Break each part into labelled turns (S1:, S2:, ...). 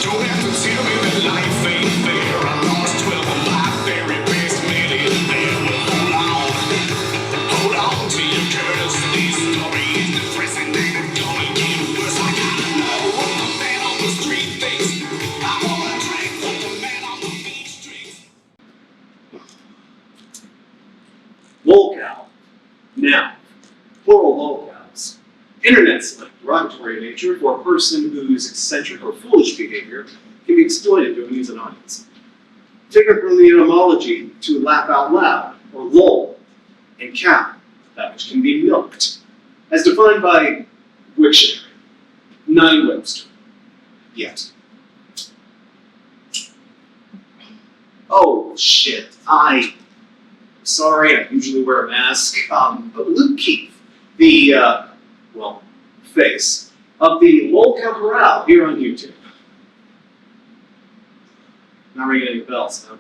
S1: Don't have to tell me that life ain't fair. I lost 12 of my very best men in there. Well, hold on to your curse. This story is depressing and it's gonna get worse. I gotta know what the man on the street thinks. I wanna drink what the man on the beach drinks.
S2: LOLCow. Now, plural lolcows. Internet slang, derogatory in nature for a person whose eccentric or foolish behavior can be exploited to amuse an audience. Taken from the etymology to laugh out loud, or lol, and cow, that which can be milked, as defined by Wiktionary, not Webster, yet. Oh shit, sorry, I usually wear a mask, but Luke Keith, the, face of the LOLCow Corral here on YouTube. Not ringing any bells, huh?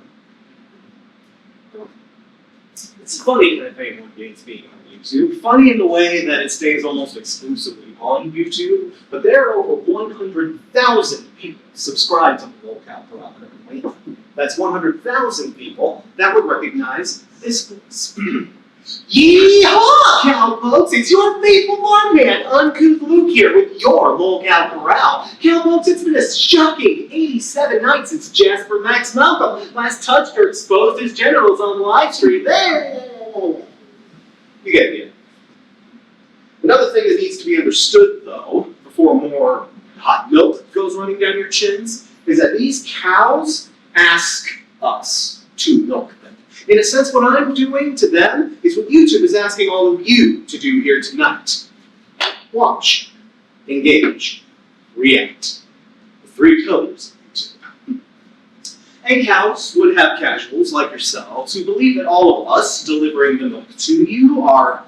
S2: It's funny that anyone gets me on YouTube. Funny in the way that it stays almost exclusively on YouTube, but there are over 100,000 people subscribed to the LOLCow Corral currently. That's 100,000 people that would recognize this voice. Yeehaw, cowpokes! It's your faithful farm man, Uncouth Luke here with your LOLCow Corral. Cowpokes, it's been a shocking 87 nights since Jasper Max Malcolm last touched or exposed his genitals on the live stream. There! You get it. Another thing that needs to be understood, though, before more hot milk goes running down your chins, is that these cows ask us to milk them. In a sense, what I'm doing to them is what YouTube is asking all of you to do here tonight. Watch, engage, react. The three pillars of YouTube. And cows would have casuals like yourselves who believe that all of us delivering the milk to you are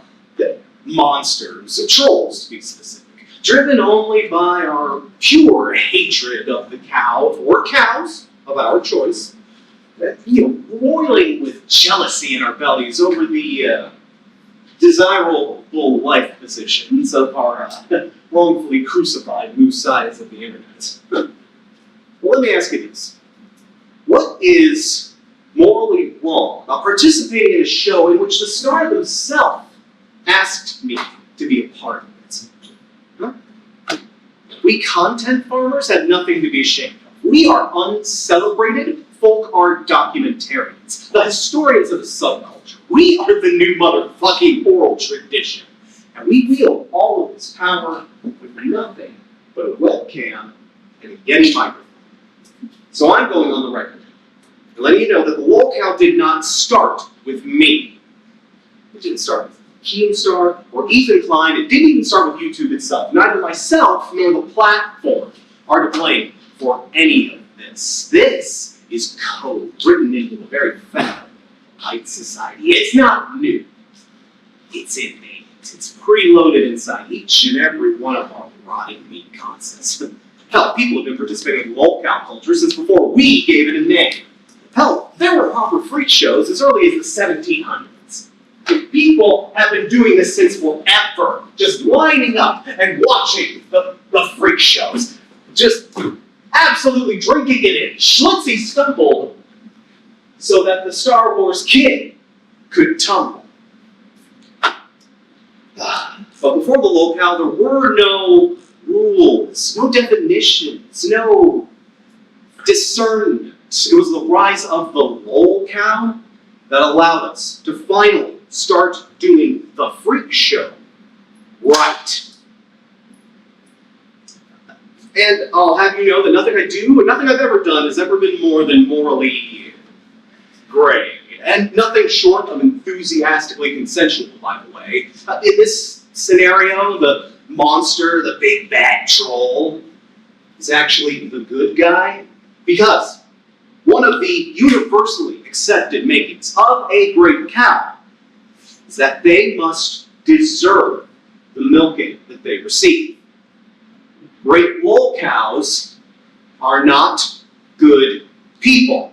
S2: monsters, trolls to be specific, driven only by our pure hatred of the cow or cows of our choice. Roiling with jealousy in our bellies over the desirable life positions of our wrongfully crucified new sides of the internet. Well, let me ask you this. What is morally wrong about participating in a show in which the star themselves asked me to be a part of it? Huh? We content farmers have nothing to be ashamed of. We are uncelebrated folk art documentarians, the historians of the subculture. We are the new motherfucking oral tradition. And we wield all of this power with nothing but a webcam and a Yeti microphone. So I'm going on the record and letting you know that the LOLCow did not start with me. It didn't start with Keemstar or Ethan Klein. It didn't even start with YouTube itself. Neither myself nor the platform are to blame for any of this. This is code written into the very fabric of polite society. It's not new. It's innate. It's preloaded inside each and every one of our rotting meat concepts. Hell, people have been participating in LOLCow culture since before we gave it a name. Hell, there were proper freak shows as early as the 1700s. People have been doing this since forever, just lining up and watching the freak shows. Just absolutely drinking it in. Schlitzie stumbled so that the Star Wars king could tumble. But before the LOLCow, there were no rules, no definitions, no discernment. It was the rise of the LOLCow that allowed us to finally start doing the freak show right. And I'll have you know that nothing I do, and nothing I've ever done has ever been more than morally gray. And nothing short of enthusiastically consensual, by the way. In this scenario, the monster, the big bad troll, is actually the good guy. Because one of the universally accepted makings of a great cow is that they must deserve the milking that they receive. Great LOLCows are not good people.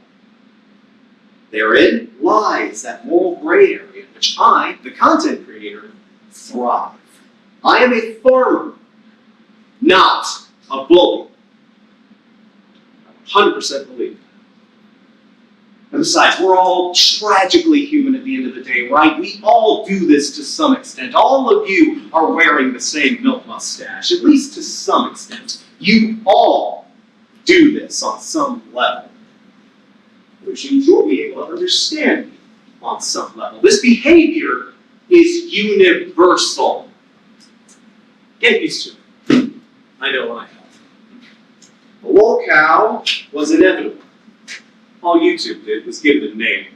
S2: Therein lies that moral gray area in which I, the content creator, thrive. I am a farmer, not a bully. 100% believe that. And besides, we're all tragically human at the end of the day, right? We all do this to some extent. All of you are wearing the same milk mustache, at least to some extent. You all do this on some level, which means you'll be able to understand me on some level. This behavior is universal. Get used to it. I know I have. The LOLCow was inevitable. All YouTube did was give it a name.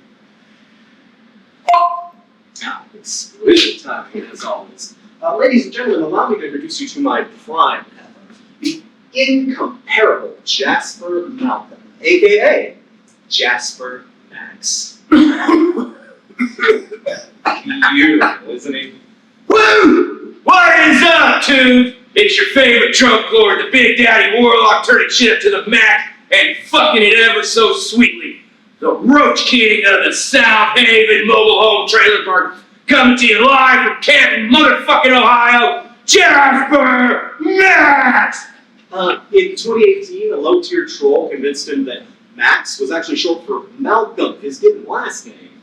S2: Exquisite timing, as always. Ladies and gentlemen, allow me to introduce you to my prime member, the incomparable Jasper Malcolm, aka Jasper Max. Beautiful, isn't he?
S3: Woo! What is up, dude? It's your favorite drunk lord, the Big Daddy Warlock, turning shit up to the max and fucking it ever so sweetly. The Roach King of the South Haven Mobile Home Trailer Park, coming to you live from Canton, motherfucking Ohio, Jasper Max!
S2: In 2018, a low-tier troll convinced him that Max was actually short for Malcolm, his given last name.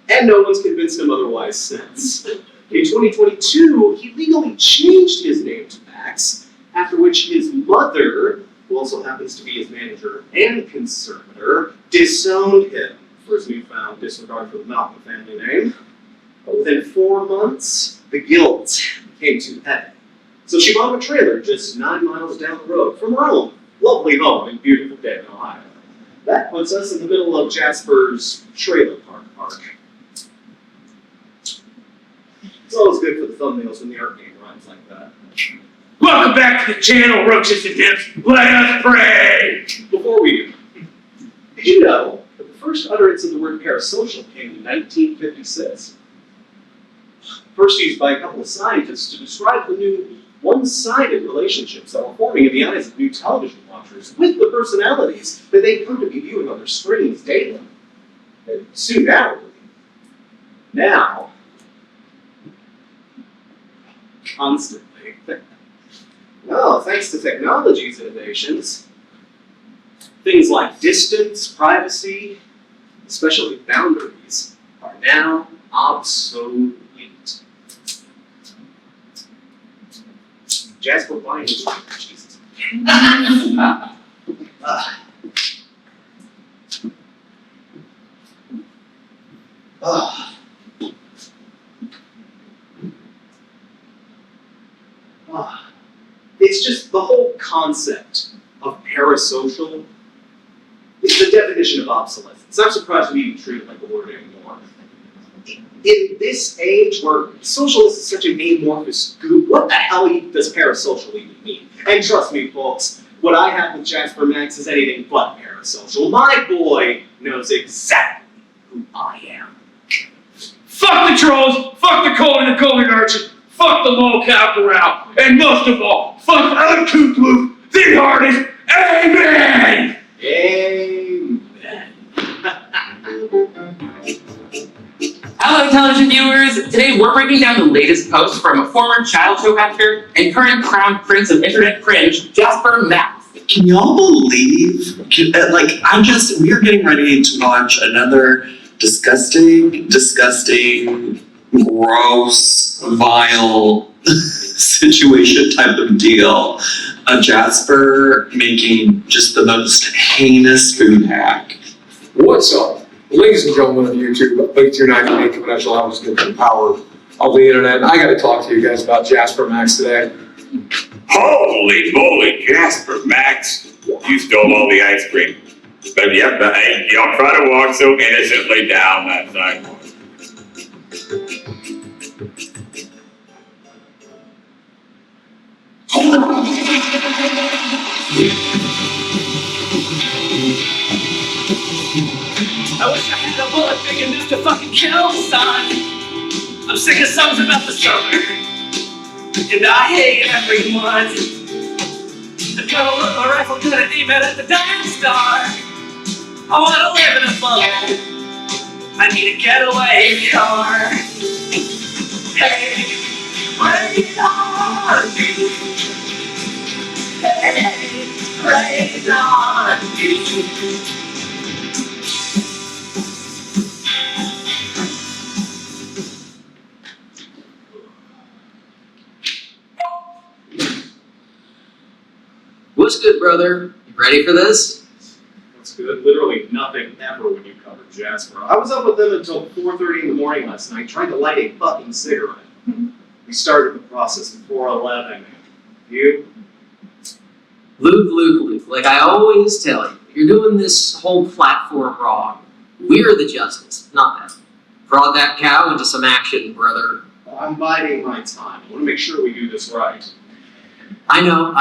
S2: And no one's convinced him otherwise since. In 2022, he legally changed his name to Max, after which his mother, who also happens to be his manager and conservator, disowned him for his newfound disregard for the Malcolm family name. But within 4 months, the guilt came too heavy. So she bought him a trailer just 9 miles down the road from her own lovely home in beautiful Canton, Ohio. That puts us in the middle of Jasper's trailer park arc. It's always good for the thumbnails when the art game rhymes like that.
S3: Welcome back to the channel, roaches and dips. Let us pray!
S2: Before we do, did you know that the first utterance of the word parasocial came in 1956? First used by a couple of scientists to describe the new one-sided relationships that were forming in the eyes of new television watchers with the personalities that they come to be viewing on their screens daily, and soon hourly. Now, constantly. Well, thanks to technology's innovations, things like distance, privacy, especially boundaries, are now obsolete. Jasper, why is Jesus? It's just the whole concept of parasocial is the definition of obsolescence. I'm surprised we even treat it like a word anymore. In this age where social is such an amorphous goop, what the hell does parasocial even mean? And trust me, folks, what I have with Jasper Max is anything but parasocial. My boy knows exactly who I am.
S3: Fuck the trolls, fuck the cold and the golden arches, fuck the LOLCow corral, and most of all, fuck uncouth Luke, the artist, amen!
S2: Amen.
S4: Hello, television viewers! Today we're breaking down the latest post from a former child show actor and current crown prince of internet fringe, Jasper Max.
S5: Can y'all believe, we are getting ready to watch another disgusting, gross, vile situation type of deal. Jasper making just the most heinous food hack.
S6: What's up? Ladies and gentlemen of YouTube, link to your 90-day commercial hours get the power of the internet. I gotta talk to you guys about Jasper Max today.
S7: Holy moly, Jasper Max! You stole all the ice cream. But yep, hey, y'all try to walk so innocently down that sidewalk.
S8: I wish I had a bullet big enough to fucking kill, son. I'm sick of songs about the summer, and I hate everyone. I gotta load my rifle, gonna aim it at the dying star. I wanna live in a bubble. I need a getaway car. Hey, rain on me. Hey, rain on me.
S9: What's good, brother? You ready for this?
S2: That's good. Literally nothing ever when you cover Jasper. I was up with them until 4:30 in the morning last night trying to light a fucking cigarette. We started the process at 4:11. You?
S9: Luke, like I always tell you, you're doing this whole platform wrong. We're the Justuss, not them. Prod that cow into some action, brother.
S2: I'm biding my time. I want to make sure we do this right.
S9: I know,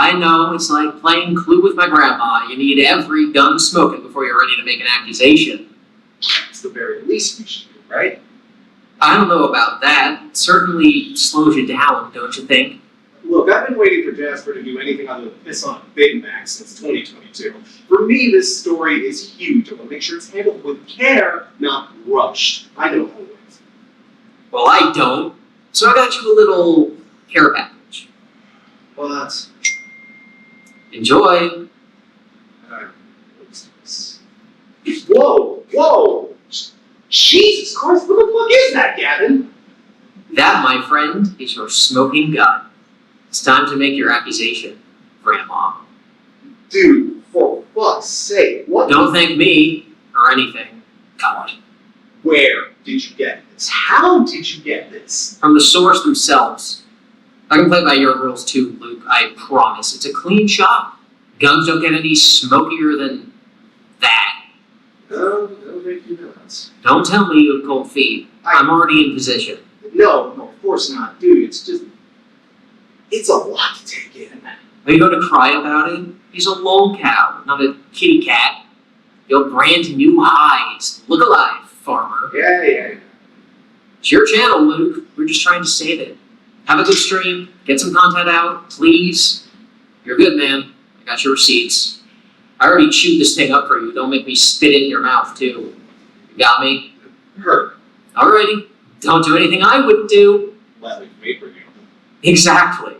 S9: it's like playing Clue with my grandma. You need every gun smoking before you're ready to make an accusation.
S2: It's the very least we should do, right?
S9: I don't know about that. It certainly slows you down, don't you think?
S2: Look, I've been waiting for Jasper to do anything other than piss on a Big Mac since 2022. For me, this story is huge. I want to make sure it's handled with care, not rushed. I know how it is.
S9: Well, I don't. So I got you a little care package.
S2: But
S9: Enjoy.
S2: Whoa! Jesus Christ, what the fuck is that, Gavin?
S9: That, my friend, is your smoking gun. It's time to make your accusation, Grandma.
S2: Dude, for fuck's sake, what?
S9: Don't thank me or anything. God.
S2: Where did you get this? How did you get this?
S9: From the source themselves. I can play by your rules too, Luke. I promise. It's a clean shot. Guns don't get any smokier than that.
S2: That'll make you nuts.
S9: Don't tell me you have cold feet. I'm already in position.
S2: No, of course not, dude. It's a lot to take in.
S9: Are you going to cry about it? He's a LOLCow, not a kitty cat. You'll brand new hides. Look alive, farmer.
S2: Yeah.
S9: It's your channel, Luke. We're just trying to save it. Have a good stream. Get some content out, please. You're good, man. I got your receipts. I already chewed this thing up for you. Don't make me spit it in your mouth, too. You got me?
S2: Hurt.
S9: Alrighty. Don't do anything I wouldn't do.
S2: Let me wait for you.
S9: Exactly.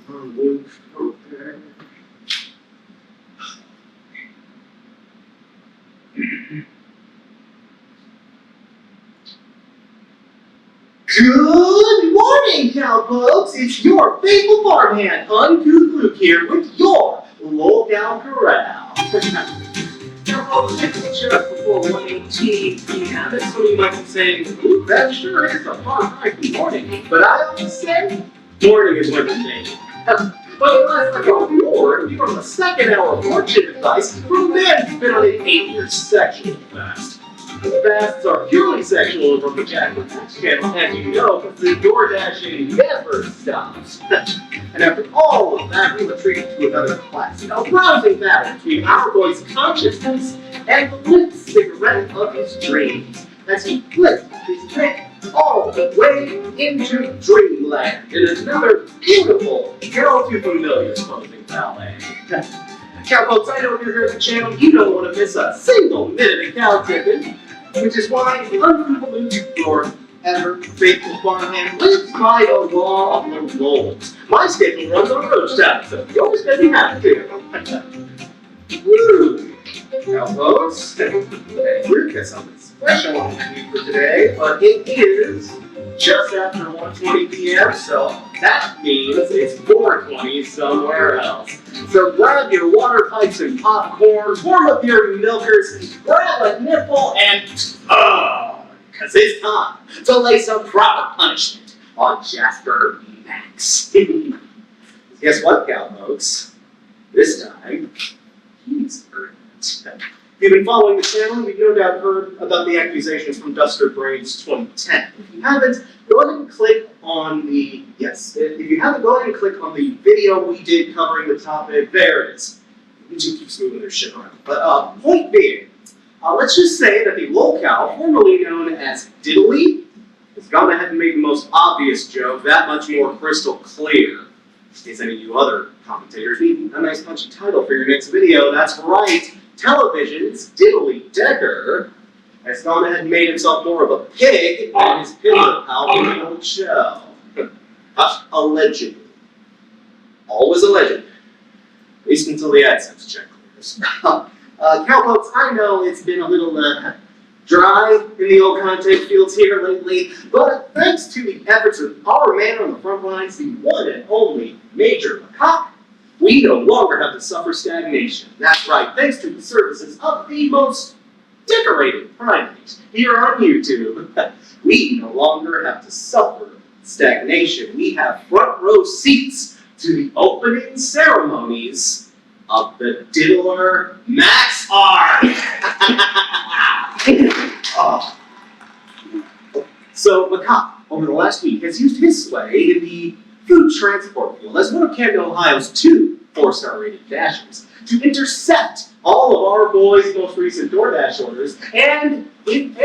S2: Luke, okay. Good morning, cowpokes! It's your faithful farmhand, Uncouth Luke here with your LOLCow corral. Cowpokes, it's just before 1:18 p.m. That's when you might be saying, "Ooh, that sure is a fun night morning." But I always say, morning is when the day. But unless I go forward, we from the second hour of fortune advice from men who's been on an 8-year sexual fast. The fasts are purely sexual and from the Jasper Max channel, as you know, because the door dashing never stops. And after all of that, we retreat to another classic, a rousing battle between our boy's consciousness and the lit cigarette of his dreams, as he flips his pick all the way into dreamland in another beautiful, you're all too familiar closing ballet. Cowpokes, I know if you're here at the channel, you don't want to miss a single minute of cow tipping, which is why Uncouth your ever faithful farmhand lives by the law of the lolls. My schedule runs on roach time, so yours doesn't have to. Woo! Cowpokes, we're got something special on the menu for today, but it is just after 1:20 p.m., so that means it's 4:20 somewhere else. So grab your water pipes and popcorn, warm up your milkers, grab a nipple, and because it's time to lay some proper punishment on Jasper Max. Guess what, cowpokes? This time, he's earned it. If you've been following the channel, you've no doubt heard about the accusations from Duster Brains 2010. If you haven't, go ahead and click on the, if you haven't, go ahead and click on the video we did covering the topic. There it is. YouTube keeps moving their shit around. But point being, let's just say that the LOLCow, formerly known as Diddly, has gone ahead and made the most obvious joke that much more crystal clear. In case any of you other commentators need a nice punchy title for your next video, that's right. Television's Diddly Decker has gone ahead and made himself more of a pig than his pillow pal for the old show. Allegedly. always a legend. At least until the AdSense check clears. Cowpokes, I know it's been a little dry in the old content fields here lately, but thanks to the efforts of our man on the front lines, the one and only MajorMacaque, we no longer have to suffer stagnation. That's right, thanks to the services of the most decorated primate here on YouTube, we no longer have to suffer stagnation. We have front row seats to the opening ceremonies of the Diddler Max R. Oh. So Macaque, over the last week, has used his sway in the food transport field as one of Canton, Ohio's 2 4-star rated Dashers to intercept all of our boys' most recent DoorDash orders and leave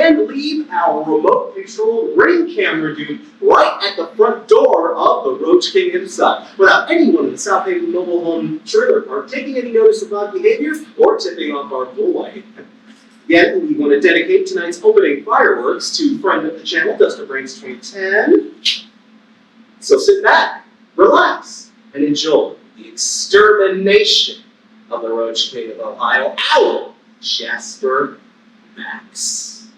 S2: our remote controlled ring camera dude right at the front door of the Roach King himself, without anyone in the South Haven mobile home trailer park taking any notice of odd behavior or tipping off our boy. Again, we want to dedicate tonight's opening fireworks to friend of the channel, Dustin Brains 2010. So sit back, relax, and enjoy the extermination of the Roach King of Ohio, our Jasper Max.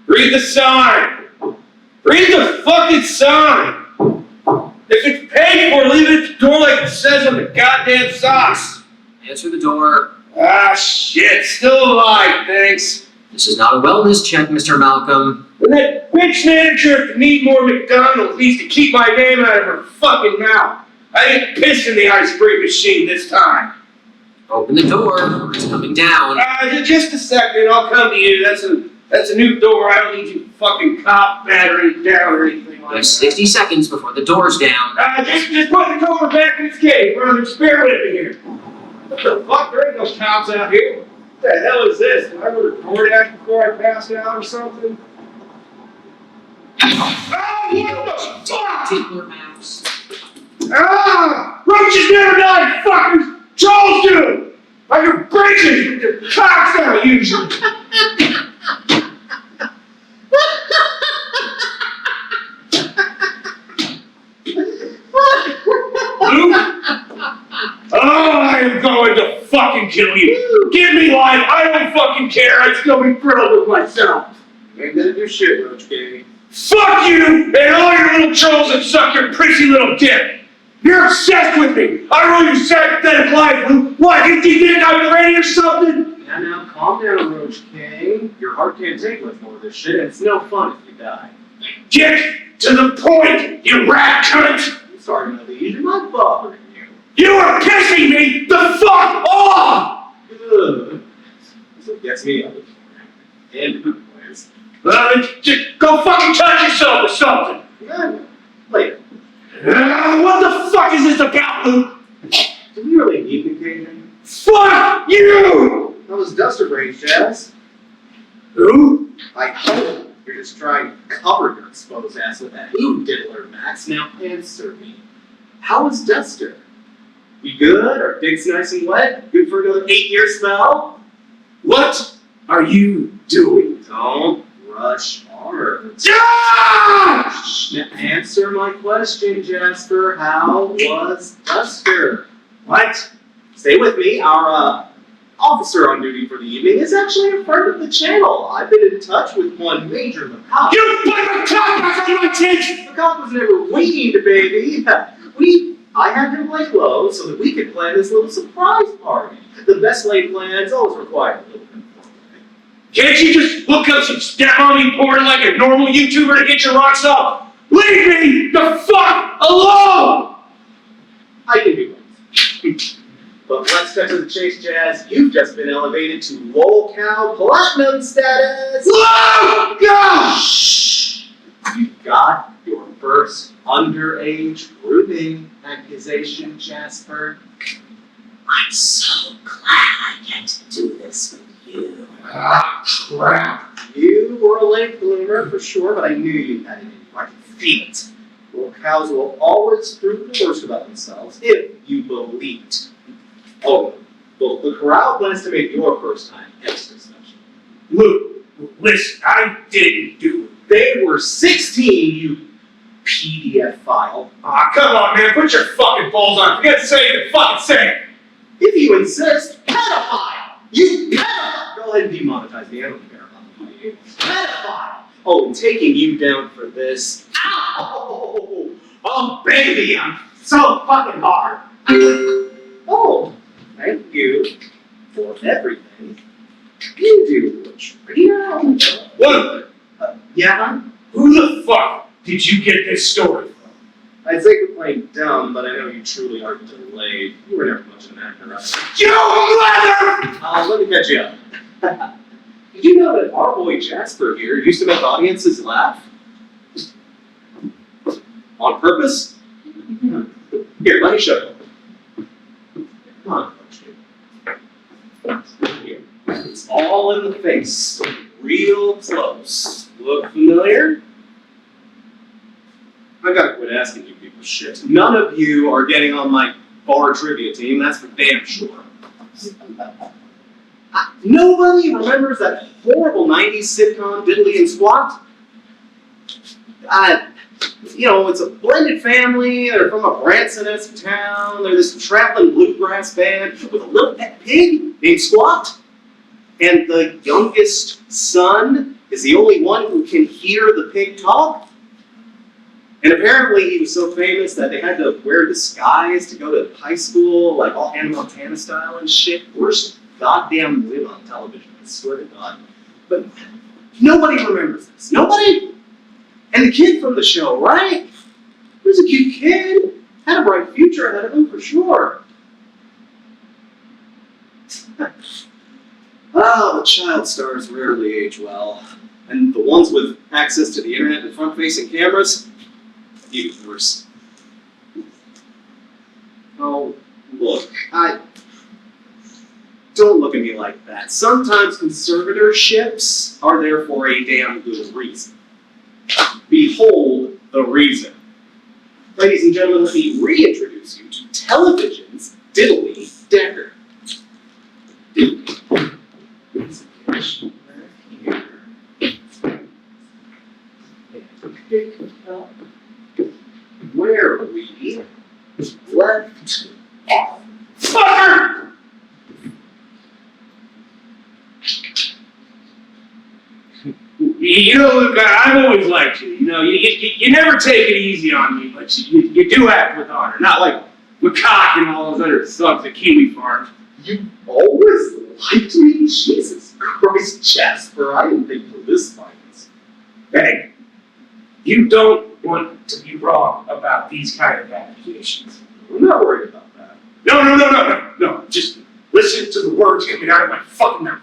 S3: Read the sign! Read the fucking sign! If it's paid for, leave it at the door like it says on the goddamn socks.
S9: Answer the door.
S3: Ah, shit, still alive, thanks.
S9: This is not a wellness check, Mr. Malcolm.
S3: When that bitch manager at the Needmore McDonald's needs to keep my name out of her fucking mouth. I ain't pissing the ice cream machine this time.
S9: Open the door, it's coming down.
S3: Just a second, I'll come to you. That's a new door. I don't need you fucking cop battering down or anything like
S9: You have
S3: that.
S9: 60 seconds before the door's down.
S3: Just put the cover back in its cage, brother. Just bear with me here. What the fuck? There ain't no cops out here. What the hell is this? Did I order DoorDash before I passed out or something? Oh, what the fuck?
S9: Diddler Max.
S3: Ah! Roaches never die, fuckers! Trolls do! Like your braces with your cocks out usually. Luke? Oh, I am going to fucking kill you. Give me life. I don't fucking care. I'd still be thrilled with myself.
S2: Ain't gonna do shit, Roach King.
S3: Fuck you and all your little trolls that suck your prissy little dick. You're obsessed with me. I rule your sympathetic life, Luke. What, you think I'm crazy or something?
S2: Now, calm down, Roach King. Your heart can't take much more of this shit, and it's no fun if you die.
S3: Get to the point, you rat cunt.
S2: I'm sorry, Melody, am I bothering you?
S3: You are pissing me the fuck off.
S2: Ugh. That's what gets me up. And who plays?
S3: Just go fucking touch yourself or something.
S2: Yeah, later.
S3: What the fuck is this about, Luke?
S2: Do we really need an occasion?
S3: Fuck you!
S2: That was Duster Brains, Jazz.
S3: Who?
S2: I hope you're just trying to cover your exposed ass with that new Diddler Max. Now answer me. How is Duster? You good? Our dick's nice and wet? Good for another 8-year spell?
S3: What are you doing?
S2: Don't rush arms.
S3: Ah!
S2: Now answer my question, Jasper. How was Duster?
S3: What?
S2: Stay with me. Our officer on duty for the evening is actually a friend of the channel. I've been in touch with one MajorMacaque.
S3: You put my cock back on my tits!
S2: Macaque was never weaned, baby. I had him lay low so that we could plan this little surprise party. The best laid plans always require a little bit more.
S3: Can't you just look up some step-mommy porn like a normal YouTuber to get your rocks up? Leave me the fuck alone!
S2: I can do both. But let's cut to the chase, Jazz. You've just been elevated to LOLCow Platinum status.
S3: Oh, gosh!
S2: You got your first underage grooming accusation, Jasper. I'm so glad I get to do this with you.
S3: Ah, crap.
S2: You were a late bloomer for sure, but I knew you had it in you. I could feel it. LOLCows will always prove the worst about themselves if you believed. Oh, well, the corral plans to make your first time extra special.
S3: Luke, listen, I didn't do it.
S2: They were 16, you PDF file.
S3: Aw, come on, man, put your fucking balls on. Forget to say it, fucking say it.
S2: If you insist, pedophile! You pedophile! Go ahead and demonetize me, I don't care about you. Pedophile! Oh, and taking you down for this. Ow! Oh, baby, I'm so fucking hard. Oh, thank you for everything. You do look prettier.
S3: What?
S2: Yeah?
S3: Who the fuck did you get this story from?
S2: I'd say you're playing dumb, but I know you truly are delayed. You were never much of an actor, right?
S3: You mother!
S2: Let me catch you up. Did you know that our boy Jasper here used to make audiences laugh? On purpose? Here, let me show you. Come on, here. It's all in the face. Real close. Look familiar? I gotta quit asking you people shit. None of you are getting on my bar trivia team, that's for damn sure. Nobody remembers that horrible 90s sitcom, Diddley and Squat? It's a blended family, they're from a Branson-esque town, they're this traveling bluegrass band with a little pet pig named Squat. And the youngest son is the only one who can hear the pig talk. And apparently he was so famous that they had to wear disguise to go to high school, like all Hannah Montana style and shit. Worst goddamn live on television, I swear to God. But nobody remembers this. Nobody? And the kid from the show, right? He was a cute kid. Had a bright future ahead of him for sure. The child stars rarely age well. And the ones with access to the internet and front-facing cameras, even worse. Oh, look, don't look at me like that. Sometimes conservatorships are there for a damn good reason. Behold the reason. Ladies and gentlemen, let me reintroduce you to television's Diddley Decker. Diddley. Where we left off. Fucker!
S3: You know, Luke, I've always liked you. You know, you never take it easy on me, but you do act with honor. Not like Macaque and all those other thugs at Kiwi Farm.
S2: You always liked me? Jesus Christ, Jasper, I didn't think for this violence.
S3: Hey, you don't want to be wrong about these kind of accusations.
S2: I'm not worried about that.
S3: No. Just listen to the words coming out of my fucking mouth.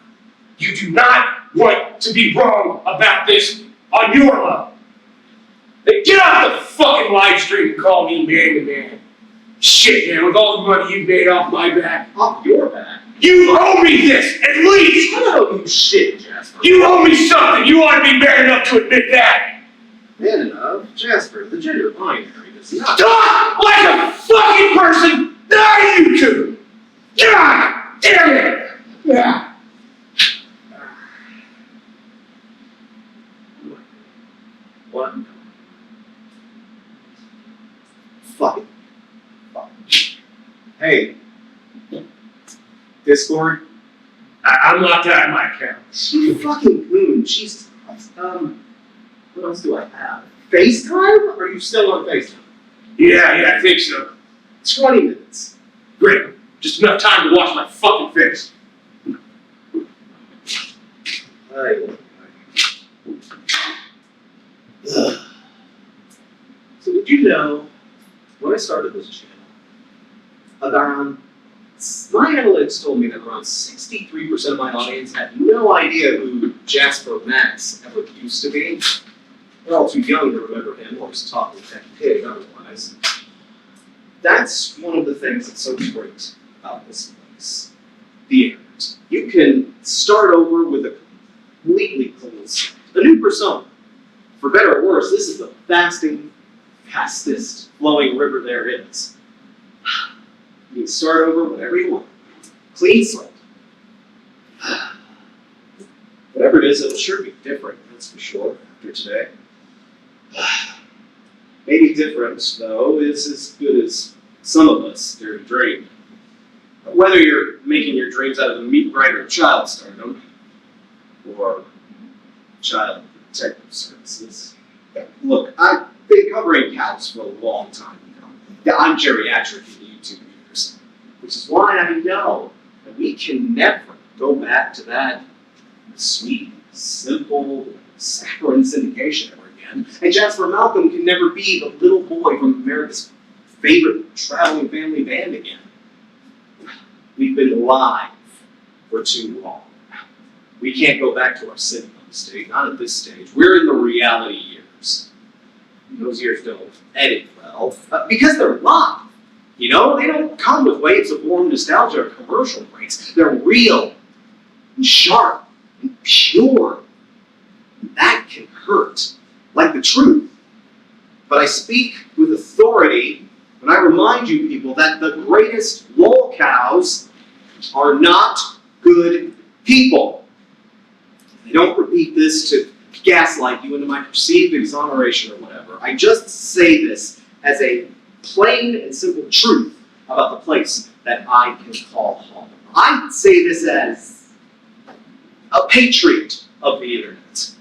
S3: You do not want to be wrong about this on your level. Then get off the fucking live stream and call me man to man. Shit, man, with all the money you made off my back.
S2: Off your back?
S3: You owe me this, at least!
S2: I don't owe you shit, Jasper.
S3: You owe me something. You ought to be man enough to admit that.
S2: Man enough? Jasper, the gender binary does not...
S3: Talk like a fucking person! Now you two! God damn it! Yeah.
S2: What? Fuck it. Hey. Discord?
S3: I'm locked out of my account.
S2: You fucking goon. Jesus Christ. What else do I have? FaceTime? Are you still on FaceTime?
S3: Yeah, I think so.
S2: 20 minutes.
S3: Great. Just enough time to wash my fucking face.
S2: So did you know, when I started this channel, my analytics told me that around 63% of my audience had no idea who Jasper Max ever used to be. They're all too young to remember him or just talk with that pig otherwise. That's one of the things that's so great about this place. The internet. You can start over with a completely clean slate. A new persona. For better or worse, this is the fastest flowing river there is. You can start over whenever you want. Clean slate. Whatever it is, it'll sure be different, that's for sure, after today. Maybe different, though, is as good as some of us dare to dream. Whether you're making your dreams out of the meat grinder of child stardom, or child protective services. Look, I've been covering cows for a long time now. Yeah, I'm geriatric in YouTube years, which is why I know that we can never go back to that sweet, simple, saccharine syndication ever again. And Jasper Malcolm can never be the little boy from America's favorite traveling family band again. We've been live for too long. We can't go back to our sitcom stage, not at this stage. We're in the reality years. Those years don't edit well, because they're live. You know, they don't come with waves of warm nostalgia or commercial breaks. They're real, and sharp, and pure. That can hurt, like the truth. But I speak with authority when I remind you people that the greatest LOLCows are not good people. I don't repeat this to gaslight you into my perceived exoneration or whatever. I just say this as a plain and simple truth about the place that I can call home. I say this as a patriot of the internet.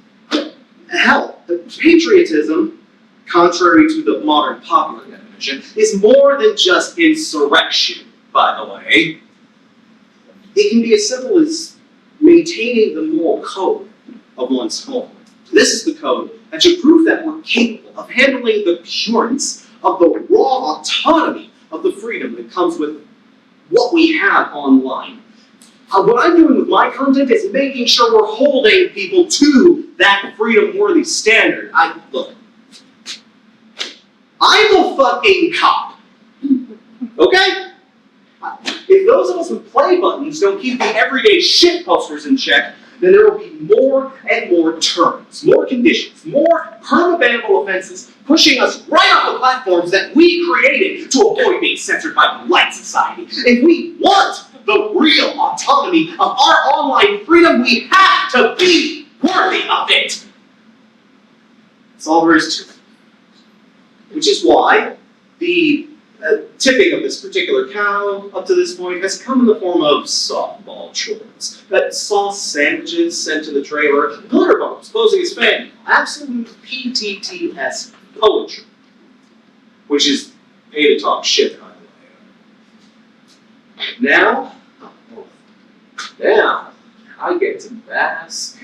S2: Hell, patriotism, contrary to the modern popular definition, is more than just insurrection, by the way. It can be as simple as maintaining the moral code of one's home. This is the code that should prove that we're capable of handling the pureness of the raw autonomy of the freedom that comes with what we have online. What I'm doing with my content is making sure we're holding people to that freedom-worthy standard. Look, I'm a fucking cop, okay? If those of us with play buttons don't keep the everyday shit posters in check, then there will be more and more terms, more conditions, more perma-bannable offenses pushing us right off the platforms that we created to avoid being censored by polite society. If we want the real autonomy of our online freedom, we have to be worthy of it. That's all there is to it. Which is why the tipping of this particular cow up to this point has come in the form of softball chores, that sauce sandwiches sent to the trailer, glitter bombs posing as fame, absolute PTT-esque poetry, which is pay to talk shit, by the way. Now, I get to bask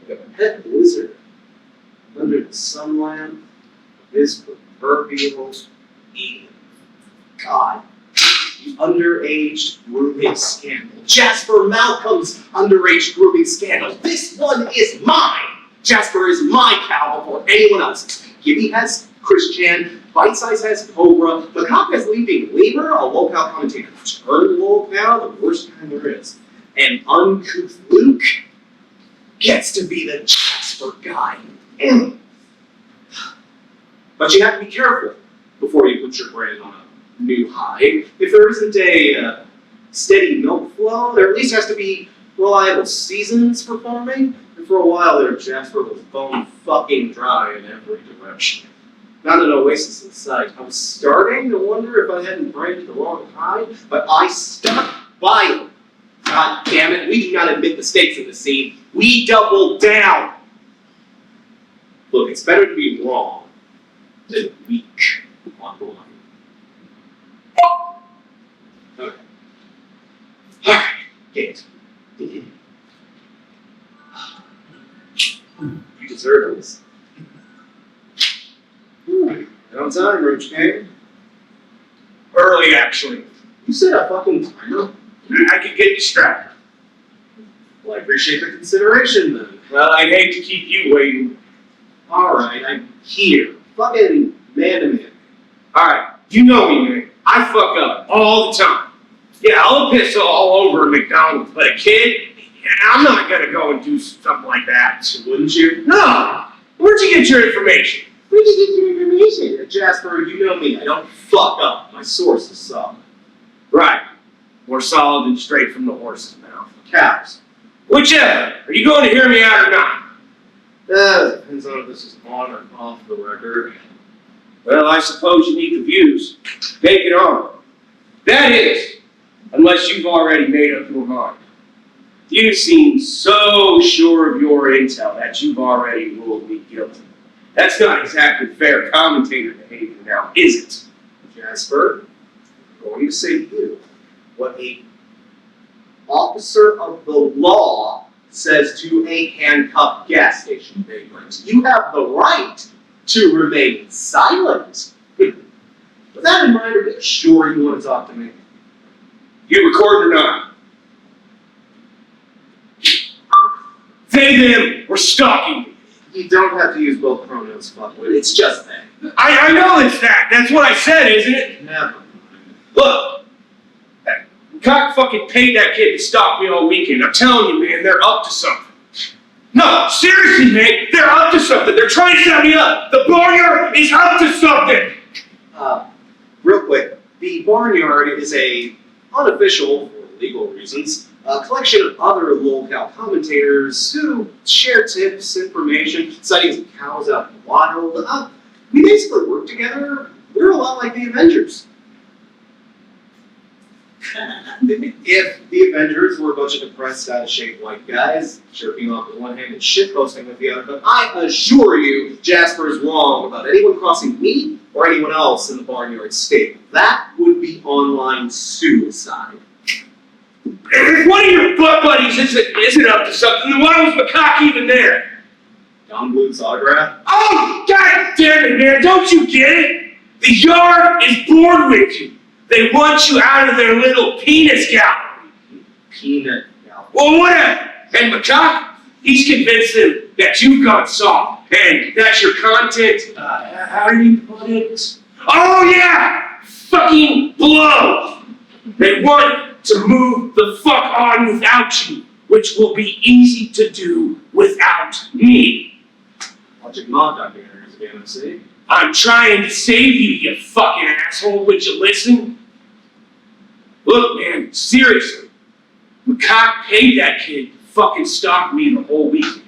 S2: like a pet lizard under the sun lamp of his proverbial Eden. God, the underage grooming scandal. Jasper Malcolm's underage grooming scandal. This one is mine. Jasper is my cow before anyone else's. Gibi has Christian, Bite Size has Cobra, the cop has Leaping Lemur, a LOLCow commentator turned LOLCow, the worst kind there is. And Uncouth Luke gets to be the Jasper guy. But you have to be careful before you put your brand on a new high. If there isn't a steady milk flow, there at least has to be reliable seasons performing. And for a while there, Jasper was bone fucking dry in every direction. Not an oasis in sight. I was starting to wonder if I hadn't branded the wrong high, but I stuck by it. God damn it, we do not admit mistakes in the scene. We double down. Look, it's better to be wrong than weak online. Okay. Alright, get it. You deserve this. Right on time, Roach Gang.
S3: Early, actually.
S2: You set a fucking timer?
S3: I could get distracted.
S2: Well, I appreciate the consideration then.
S3: Well, I'd hate to keep you waiting.
S2: Alright, I'm here. Fucking man to man.
S3: Alright, you know me, man. I fuck up all the time. Yeah, I'll piss all over a McDonald's, but a kid, I'm not gonna go and do something like that.
S2: Wouldn't you?
S3: No! Where'd you get your information?
S2: Where'd you get your information? Jasper, you know me. I don't fuck up. My source is solid.
S3: Right. More solid than straight from the horse's mouth.
S2: Cows.
S3: Whichever. Are you going to hear me out or not?
S2: Depends on if this is on or off the record.
S3: Well, I suppose you need the views. Take it on. That is, unless you've already made up your mind. You seem so sure of your intel that you've already ruled me guilty. That's not exactly fair commentator behavior now, is it?
S2: Jasper, I'm going to say to you what a officer of the law says to a handcuffed gas station vagrant. You have the right to remain silent. With that in mind, are you sure you want to talk to me?
S3: You record or not? They, them, were stalking me.
S2: You don't have to use both pronouns, fuckwit. It's just that.
S3: I know it's that. That's what I said, isn't it?
S2: Never.
S3: Look, Cock fucking paid that kid to stalk me all weekend. I'm telling you, man, they're up to something. No, seriously, man, they're up to something. They're trying to set me up. The barnyard is up to something.
S2: Real quick, the barnyard is a unofficial, for legal reasons, a collection of other LOLCow commentators who share tips, information, sightings of cows out in the wild. We basically work together. We're a lot like the Avengers. If the Avengers were a bunch of depressed, out-of-shape white guys, jerking off with one hand and shitposting with the other, but I assure you, Jasper is wrong about anyone crossing me or anyone else in the barnyard stable. That would be online suicide.
S3: If one of your butt buddies isn't up to something, then why was Macaque even there?
S2: Don Bluth's autograph?
S3: Oh, god damn it, man, don't you get it? The yard is bored with you. They want you out of their little penis gallery.
S2: Peanut gallery.
S3: Well, whatever. And Macaque, he's convinced them that you've gone soft and that your content, how do you put it? Oh yeah, fucking blow. They want to move the fuck on without you, which will be easy to do without me.
S2: Watching mob documentaries again, I see.
S3: I'm trying to save you, you fucking asshole. Would you listen? Look, man, seriously. Macaque paid that kid to fucking stalk me the whole weekend.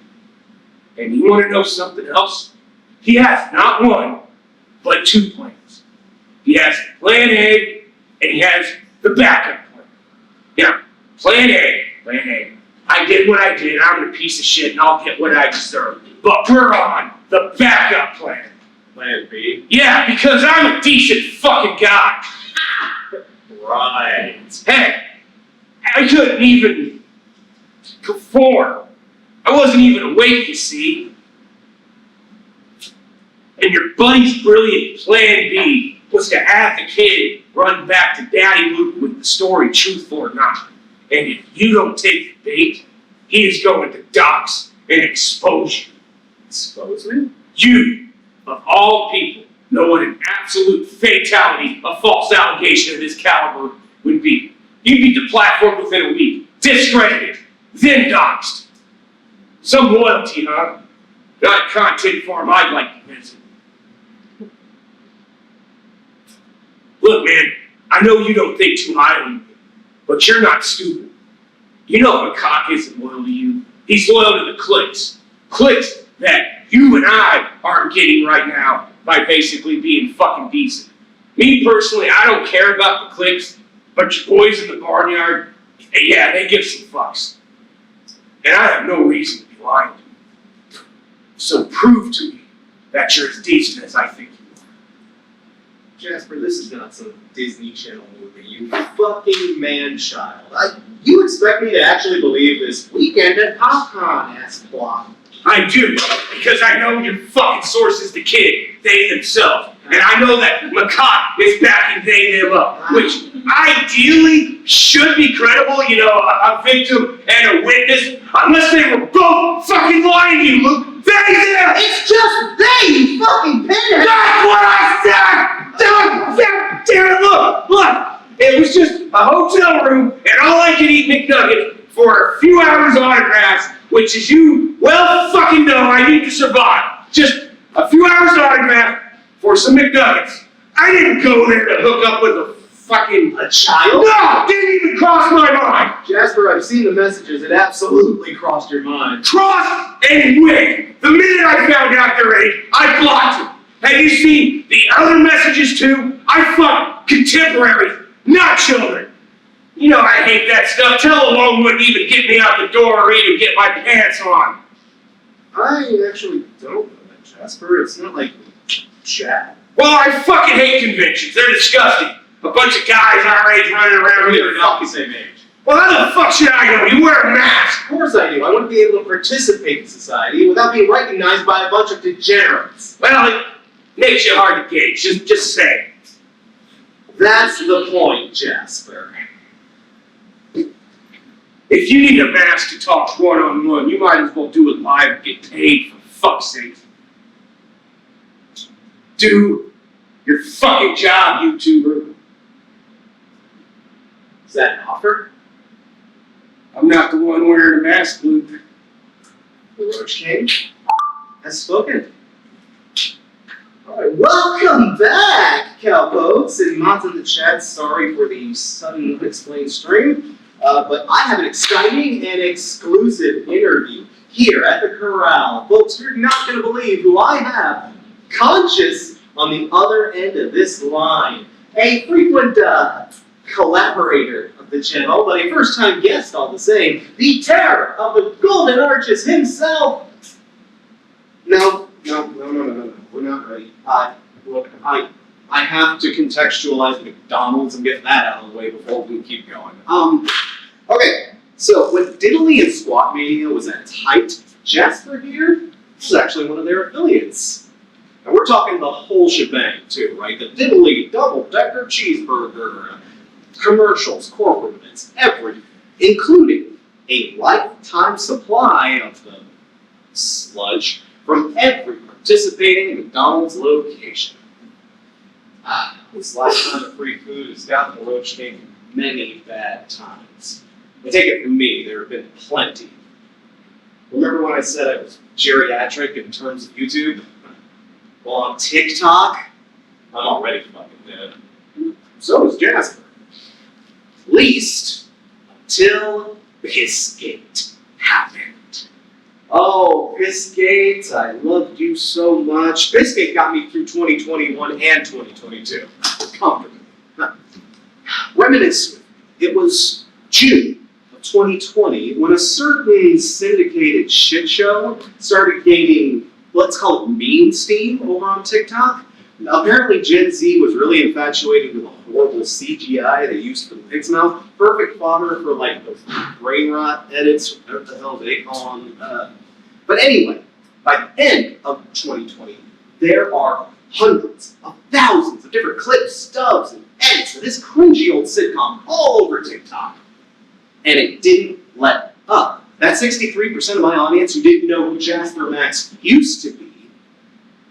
S3: And you want to know something else? He has not one, but two plans. He has plan A, and he has the backup plan. Yeah, plan A. I did what I did, I'm a piece of shit, and I'll get what I deserve. But we're on the backup plan.
S2: Plan B?
S3: Yeah, because I'm a decent fucking guy.
S2: Right.
S3: Hey, I couldn't even conform. I wasn't even awake, you see. And your buddy's brilliant plan B was to have the kid run back to Daddy Luke with the story, truthful or not. And if you don't take the bait, he is going to dox and expose you.
S2: Expose me?
S3: You, of all people, know what an absolute fatality a false allegation of this caliber would be. You'd be deplatformed within a week, discredited, then doxxed. Some loyalty, huh? Not a content farm I'd like to visit. Look, man, I know you don't think too highly of me, but you're not stupid. You know Macaque isn't loyal to you. He's loyal to the clicks. Clicks that you and I aren't getting right now by basically being fucking decent. Me personally, I don't care about the clicks, but your boys in the barnyard, yeah, they give some fucks. And I have no reason to be lying to you. So prove to me that you're as decent as I think you are.
S2: Jasper, this is not some Disney Channel movie, you fucking man-child. You expect me to actually believe this weekend at popcorn-ass plot?
S3: I do, because I know your fucking source is the kid, they themselves. And I know that Macaque is backing they them up, which ideally should be credible, you know, a victim and a witness, unless they were both fucking lying to you, Luke. They them!
S2: It's just they, you fucking pinhead!
S3: That's what I said! Damn it, look! It was just a hotel room, and all I could eat McNuggets for a few hours autographs, which is you well fucking know I need to survive. Just a few hours autograph for some McNuggets. I didn't go there to hook up with a child? No! Didn't even cross my mind!
S2: Jasper, I've seen the messages. It absolutely crossed your mind.
S3: Crossed and went! The minute I found out their age, I blocked them. Have you seen the other messages too? I fuck contemporaries, not children. You know I hate that stuff. Tell alone wouldn't even get me out the door or even get my pants on.
S2: I actually don't know that, Jasper. It's not like chat.
S3: Well, I fucking hate conventions. They're disgusting. A bunch of guys our age running around here.
S2: We're not the same age.
S3: Well, how the fuck should I know? You wear a mask.
S2: Of course I do. I want to be able to participate in society without being recognized by a bunch of degenerates.
S3: Well, it makes you hard to gauge. Just say.
S2: That's the point, Jasper.
S3: If you need a mask to talk one-on-one, you might as well do it live and get paid, for fuck's sake. Do your fucking job, YouTuber.
S2: Is that an offer?
S3: I'm not the one wearing a mask, Luke.
S2: The Roach King has spoken. Alright, welcome back, cowpokes and mods in the chat. Sorry for the sudden unexplained stream, but I have an exciting and exclusive interview here at the Corral. Folks, you're not going to believe who I have conscious on the other end of this line. A frequent collaborator of the channel, but a first-time guest all the same. The terror of the Golden Arches himself. No. We're not ready. Look, I have to contextualize McDonald's and get that out of the way before we keep going. Okay. So when Diddly and Squat Mania was at its height, Jasper here was actually one of their affiliates. And we're talking the whole shebang too, right? The Diddly double-decker cheeseburger, commercials, corporate events, everything, including a lifetime supply of the sludge from every participating McDonald's location. This lifetime of free food has gotten the Roach King many bad times. And take it from me, there have been plenty. Remember when I said I was geriatric in terms of YouTube? Well, on TikTok, I'm already fucking dead. So is Jasper. At least until Pissgate happened. Oh, Pissgate, I loved you so much. Pissgate got me through 2021 and 2022. Comfortably. Reminisce with me. It was June of 2020 when a certain syndicated shit show started gaining, let's call it meme steam over on TikTok. Apparently Gen Z was really infatuated with the horrible CGI they used for the pig's mouth. Perfect fodder for like those brain rot edits, whatever the hell they call them. But anyway, by the end of 2020, there are hundreds of thousands of different clips, stubs, and edits of this cringy old sitcom all over TikTok. And it didn't let up. That 63% of my audience who didn't know who Jasper Max used to be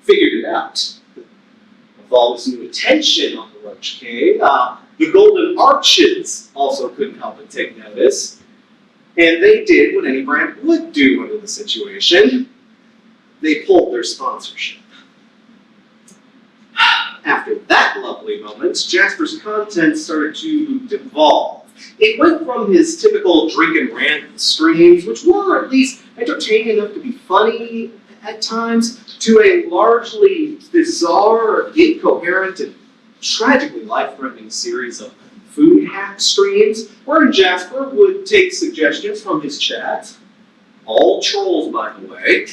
S2: figured it out. With all this new attention on the Roach King, the Golden Arches also couldn't help but take notice. And they did what any brand would do under the situation. They pulled their sponsorship. After that lovely moment, Jasper's content started to devolve. It went from his typical drink and rant streams, which were at least entertaining enough to be funny at times, to a largely bizarre, incoherent, and tragically life-threatening series of food hack streams, wherein Jasper would take suggestions from his chat, all trolls by the way,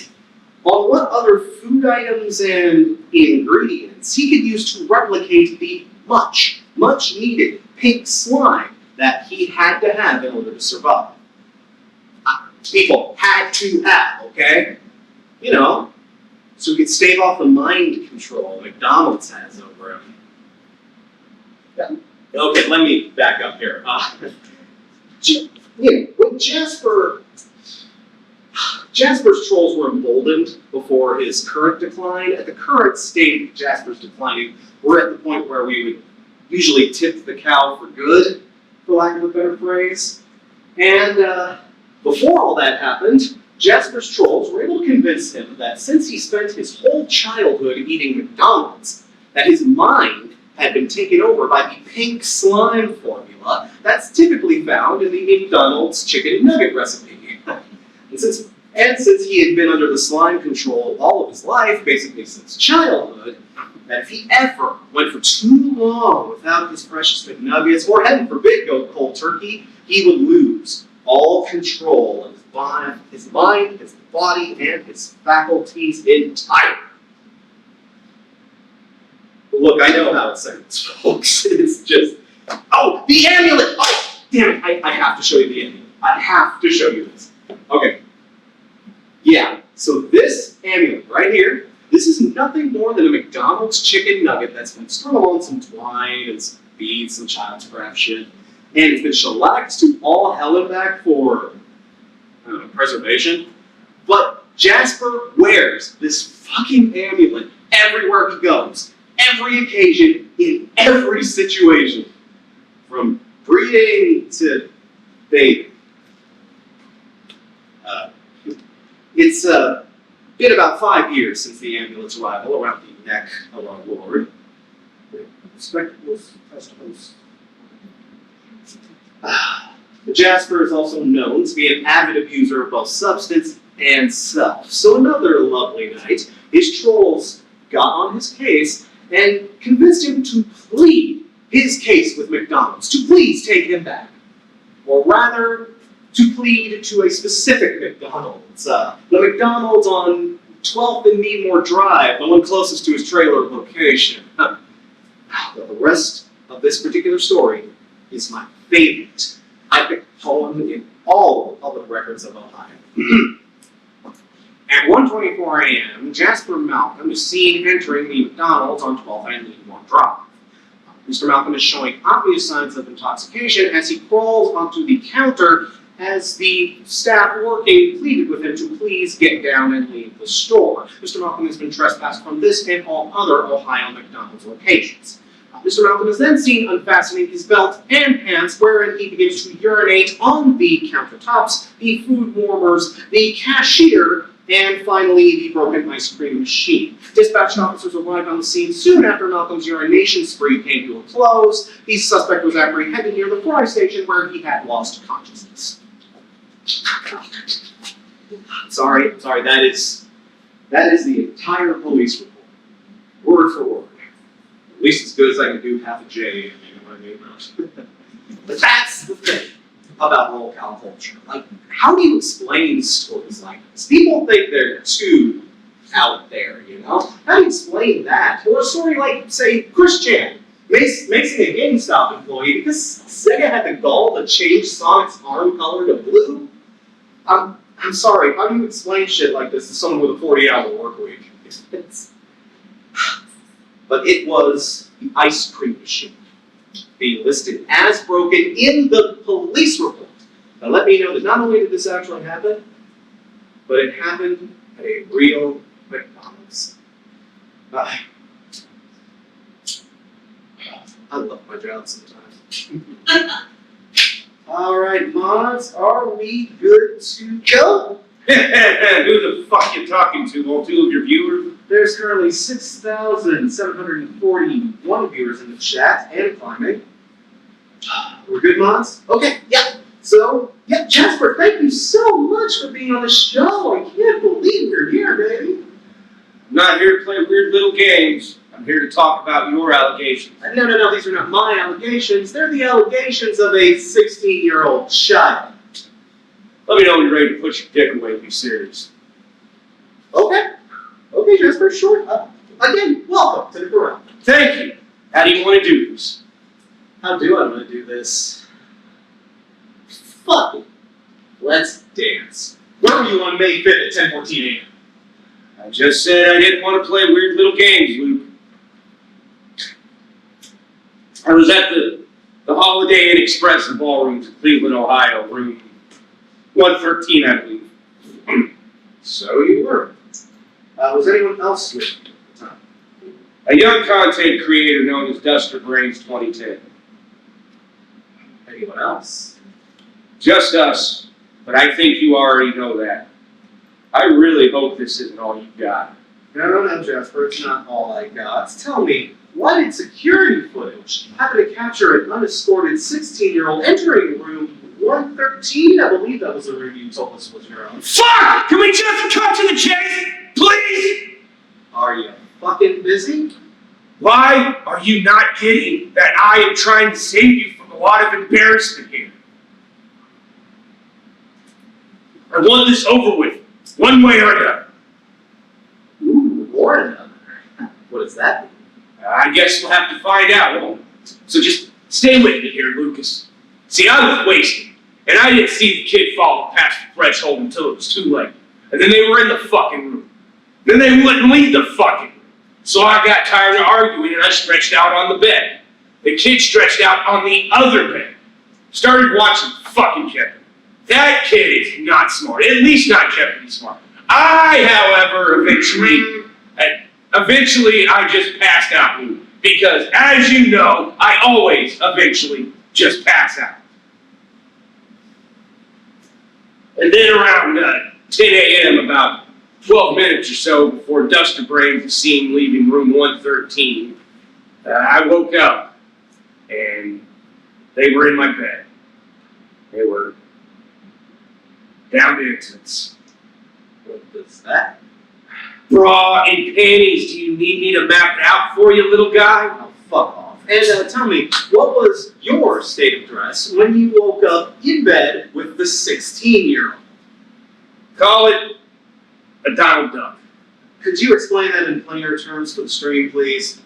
S2: on what other food items and ingredients he could use to replicate the much needed pink slime that he had to have in order to survive. People had to have, okay? You know, so he could stave off the mind control McDonald's has over him. Yeah. Okay, let me back up here. When Jasper's trolls were emboldened before his current decline. At the current state of Jasper's declining, we're at the point where we would usually tip the cow for good, for lack of a better phrase. And before all that happened, Jasper's trolls were able to convince him that since he spent his whole childhood eating McDonald's, that his mind had been taken over by the pink slime formula that's typically found in the McDonald's chicken nugget recipe. And since And since he had been under the slime control all of his life, basically since childhood, that if he ever went for too long without his precious McNuggets, or heaven forbid go cold turkey, he would lose all control of his mind, his body, and his faculties entirely. Look, I know how it sounds, folks. It's just, oh, the amulet! Oh, damn it, I have to show you the amulet. I have to show you this. Okay. Yeah, so this amulet right here, this is nothing more than a McDonald's chicken nugget that's been strung along some twine and some beads, some child's craft shit, and it's been shellacked to all hell and back for, I don't know, preservation. But Jasper wears this fucking amulet everywhere he goes, every occasion, in every situation, from breeding to bathing. It's been about 5 years since the amulet's arrival around the neck of our Lord. Spectacles, festivals. Jasper is also known to be an avid abuser of both substance and self. So another lovely night, his trolls got on his case and convinced him to plead his case with McDonald's, to please take him back. Or rather, to plead to a specific McDonald's. The McDonald's on 12th and Meadmore Drive, the one closest to his trailer location. But the rest of this particular story is my favorite epic poem in all the public records of Ohio. At 1:24 a.m., Jasper Malcolm is seen entering the McDonald's on 12th and Meadmore Drive. Mr. Malcolm is showing obvious signs of intoxication as he crawls onto the counter as the staff working pleaded with him to please get down and leave the store. Mr. Malcolm has been trespassed from this and all other Ohio McDonald's locations. Mr. Malcolm is then seen unfastening his belt and pants, wherein he begins to urinate on the countertops, the food warmers, the cashier, and finally the broken ice cream machine. Dispatch officers arrived on the scene soon after Malcolm's urination spree came to a close. The suspect was apprehended near the fry station where he had lost consciousness. Sorry, that is the entire police report, word for word. At least as good as I can do half a J, you know what I mean? But that's the thing about LOLCow culture. Like, how do you explain stories like this? People think they're too out there, you know? How do you explain that? Or a story like, say, Chris Chan macing a GameStop employee because Sega had the gall to change Sonic's arm color to blue? I'm sorry, how do you explain shit like this to someone with a 40-hour work week? But it was the ice cream machine being listed as broken in the police report. Now let me know that not only did this actually happen, but it happened at a real McDonald's. I love my job sometimes. Alright, mods, are we good to go?
S3: Who the fuck you talking to? All two of your viewers?
S2: There's currently 6,741 viewers in the chat and climbing. We're good, mods? Okay, yeah. So, yeah, Jasper, thank you so much for being on the show. I can't believe you're here, baby.
S3: I'm not here to play weird little games. I'm here to talk about your allegations.
S2: No, these are not my allegations. They're the allegations of a 16-year-old child.
S3: Let me know when you're ready to put your dick away and be serious.
S2: Okay, Jasper, sure. Again, welcome to the corral.
S3: Thank you. How do you want to do this?
S2: How do I want to do this? Fuck it. Let's dance. Where were you on May 5th at 10:14 a.m.?
S3: I just said I didn't want to play weird little games, Luke. I was at the Holiday Inn Express in Ballrooms in Cleveland, Ohio, room 113, I believe.
S2: So you were. Was anyone else with you at the time?
S3: A young content creator known as Duster Brains 2010.
S2: Anyone else?
S3: Just us, but I think you already know that. I really hope this isn't all you got.
S2: No, Jasper, it's not all I got. Tell me, why did security footage happen to capture an unescorted 16-year-old entering room 1000 113? I believe that was the room you told us was your own.
S3: Fuck! Can we just cut to the chase, please?
S2: Are you fucking busy?
S3: Why are you not getting that I am trying to save you from a lot of embarrassment here? I want this over with, one way or another.
S2: Ooh, or another. What does that mean?
S3: I guess we'll have to find out, won't we? So just stay with me here, Lucas. See, I was wasted, and I didn't see the kid fall past the threshold until it was too late. And then they were in the fucking room. Then they wouldn't leave the fucking room. So I got tired of arguing, and I stretched out on the bed. The kid stretched out on the other bed. Started watching fucking Jeopardy. That kid is not smart, at least not Jeopardy smart. I, however, eventually I just passed out. Because, as you know, I always eventually just pass out. And then around 10 a.m., about 12 minutes or so before Dustin Brains was seen leaving room 113, I woke up and they were in my bed. They were down to intimates.
S2: What was that?
S3: Bra and panties, do you need me to map it out for you, little guy?
S2: Oh, fuck off. And tell me, what was your state of dress when you woke up in bed with the 16-year-old?
S3: Call it a Donald Duck.
S2: Could you explain that in plainer terms for the stream, please?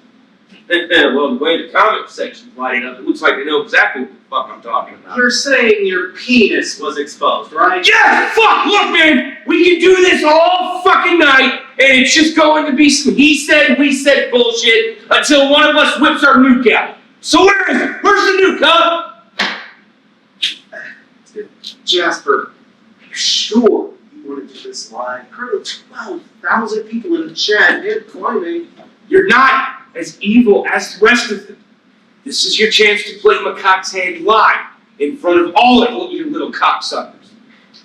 S3: Well, the way the comment section's lighting up, it looks like they know exactly what the fuck I'm talking about.
S2: You're saying your penis was exposed, right?
S3: Yeah, fuck! Look, man! We can do this all fucking night, and it's just going to be some he said, we said bullshit until one of us whips our nuke out. So where is it? Where's the nuke, huh?
S2: Jasper, you're sure you want to do this live? Currently 12,000 people in the chat and climbing.
S3: You're not as evil as the rest of them. This is your chance to play Macaque's hand live in front of all of your little cocksuckers.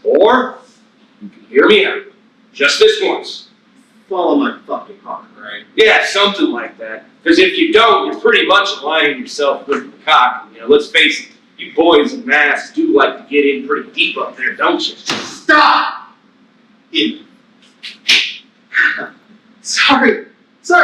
S3: Or, you can hear me out. Just this once.
S2: Follow my fucking heart, right?
S3: Yeah, something like that. Because if you don't, you're pretty much aligning yourself with Macaque. And, let's face it, you boys in masks do like to get in pretty deep up there, don't you?
S2: Stop! Indy. Sorry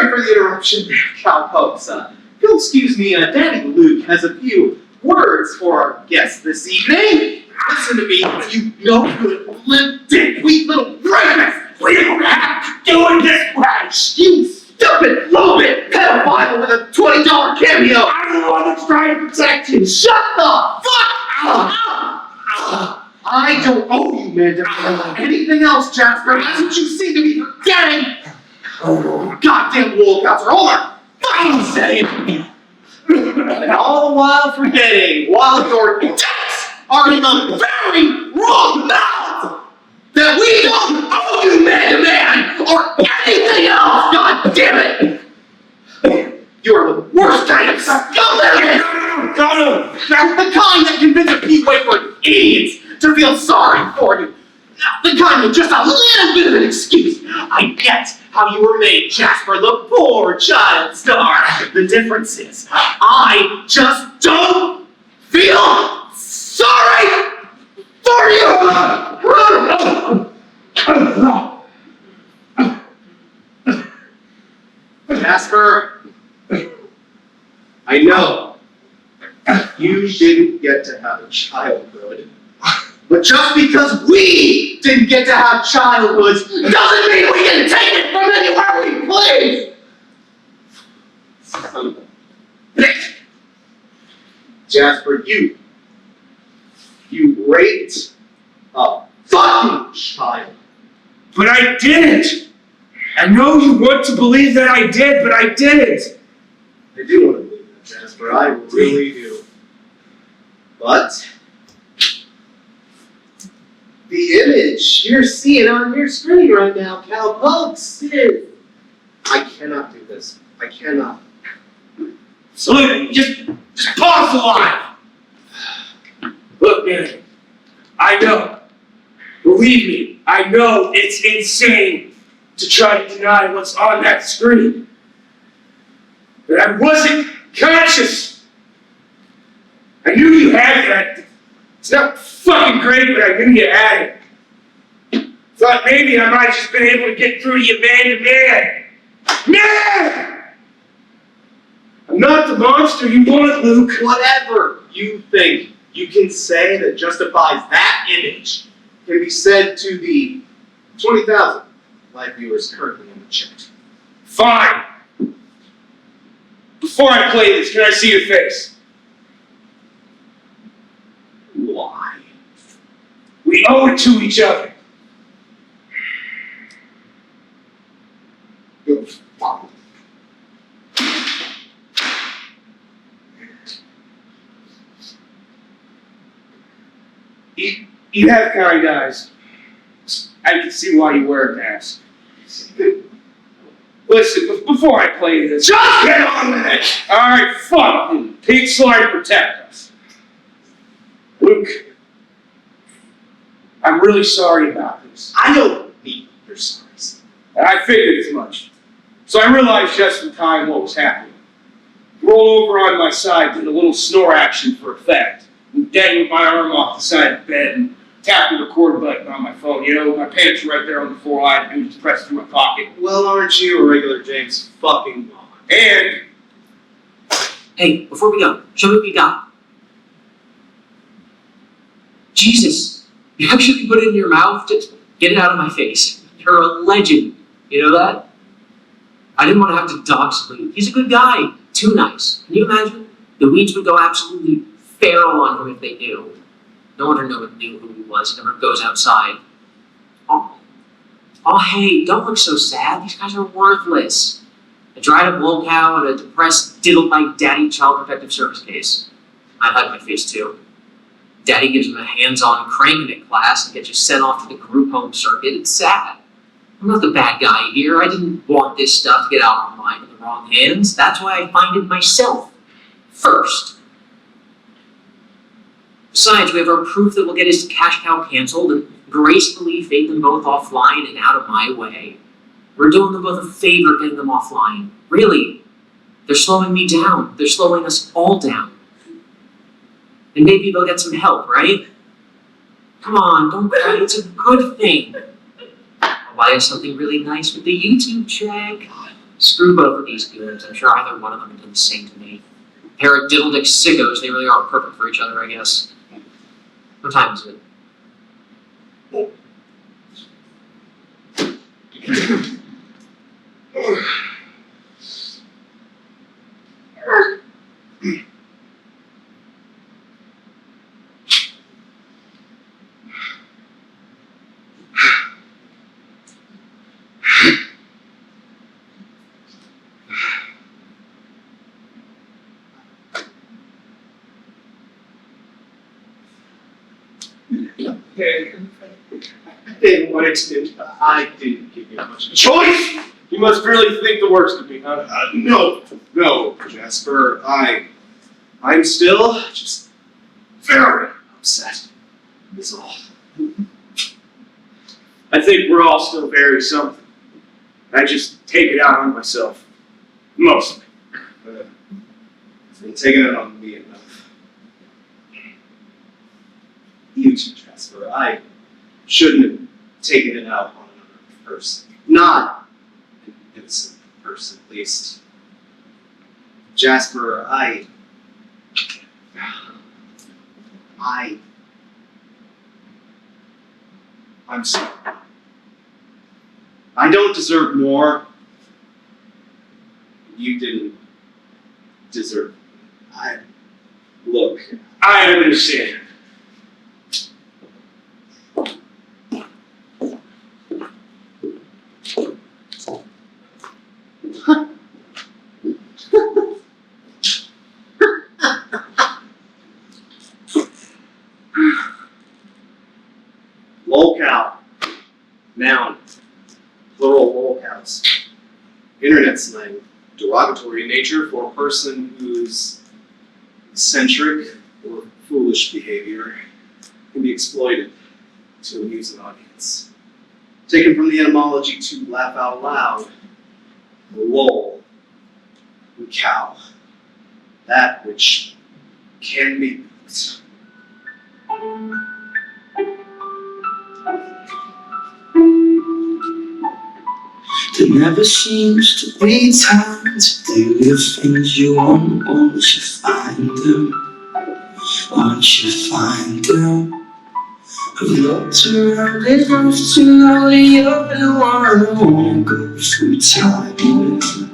S2: for the interruption there, cowpokes. If you'll excuse me, Daddy Luke has a few words for our guest this evening. Listen to me, you no good, limp dick, weak little rapist! We don't have to do it this way! You stupid, low-bit pedophile with a $20 cameo! I'm the one that's trying to protect you! Shut the fuck up! I don't owe you, man, anything else, Jasper. That's what you seem to be forgetting! Oh, goddamn LOLCows are all our fucking saying! And all the while forgetting, while your dicks are in the very wrong mouth, that we don't owe you man-to-man or anything else, god damn it! You are the worst kind of scumbag! No. That's the kind that convinces people for idiots to feel sorry for you. The kind with just a little bit of an excuse. I get how you were made, Jasper, the poor child star. The difference is, I just don't feel sorry for you! Jasper, I know you didn't get to have a childhood. But just because we didn't get to have childhoods doesn't mean we can take it from anywhere we please! Son of a bitch! Jasper, you raped a fucking child.
S3: But I didn't! I know you want to believe that I did, but I didn't!
S2: I do want to believe that, Jasper. I really do. But the image you're seeing on your screen right now, cowpokes, is... I cannot do this. I cannot.
S3: So look, just pause the line! Look, man, I know. Believe me, I know it's insane to try to deny what's on that screen. But I wasn't conscious. I knew you had that It's not fucking great, but I'm gonna get at it. Thought maybe I might have just been able to get through to you man to man. Man! I'm not the monster you want, Luke.
S2: Whatever you think you can say that justifies that image can be said to the 20,000 live viewers currently in the chat.
S3: Fine. Before I play this, can I see your face?
S2: Why?
S3: We owe it to each other.
S2: Go fuck.
S3: You have kind eyes. I can see why you wear a mask. Listen, before I play this, just get on with it! Alright, fuck you. Pig slide protect us. Luke, I'm really sorry about this.
S2: I don't need your sorries.
S3: And I figured as much. So I realized just in time what was happening. Roll over on my side, did a little snore action for effect. And dangled my arm off the side of the bed and tapped the record button on my phone. You know, my pants were right there on the floor. All I had to do was press it through my pocket.
S2: Well, aren't you a regular James fucking Bond?
S3: And
S9: Hey, before we go, show me what you got. Jesus, you actually put it in your mouth? Just get it out of my face. You're a legend. You know that? I didn't want to have to dox Luke. He's a good guy. Too nice. Can you imagine? The weeds would go absolutely feral on him if they knew. No one knew who he was. He never goes outside. Oh, hey, don't look so sad. These guys are worthless. A dried up LOLCow and a depressed, diddled by daddy child protective service case. I'd hide my face too. Daddy gives him a hands-on cranking it class and gets you sent off to the group home circuit. It's sad. I'm not the bad guy here. I didn't want this stuff to get out online in the wrong hands. That's why I find it myself first. Besides, we have our proof that we'll get his cash cow canceled and gracefully fade them both offline and out of my way. We're doing them both a favor getting them offline. Really. They're slowing me down. They're slowing us all down. And maybe they'll get some help, right? Come on, don't cry. It's a good thing. I'll buy us something really nice with the YouTube check. Screw both of these goons. I'm sure either one of them would do the same to me. A pair of diddle-dick sickos. They really are perfect for each other, I guess. What time is it?
S2: I didn't give you much of a choice! You must really think the worst of me, huh? No, Jasper. I'm still just very upset. That's all.
S3: I think we're all still very something. I just take it out on myself. Mostly.
S2: It's been taking it on me enough. You too, Jasper. I shouldn't have taken it out on another person. Not an innocent person, at least. Jasper, I'm sorry. I don't deserve more. You didn't deserve. Look.
S3: I understand.
S2: LOLCow. Noun. Plural lolcows. Internet slang. Derogatory in nature for a person whose eccentric or foolish behavior can be exploited to amuse an audience. Taken from the etymology to laugh out loud. Lol. And cow. That which can be.
S1: There never seems to be time to do the things you want once you find them. Once you find them. I've looked around enough to know that you're the one I wanna go through time with.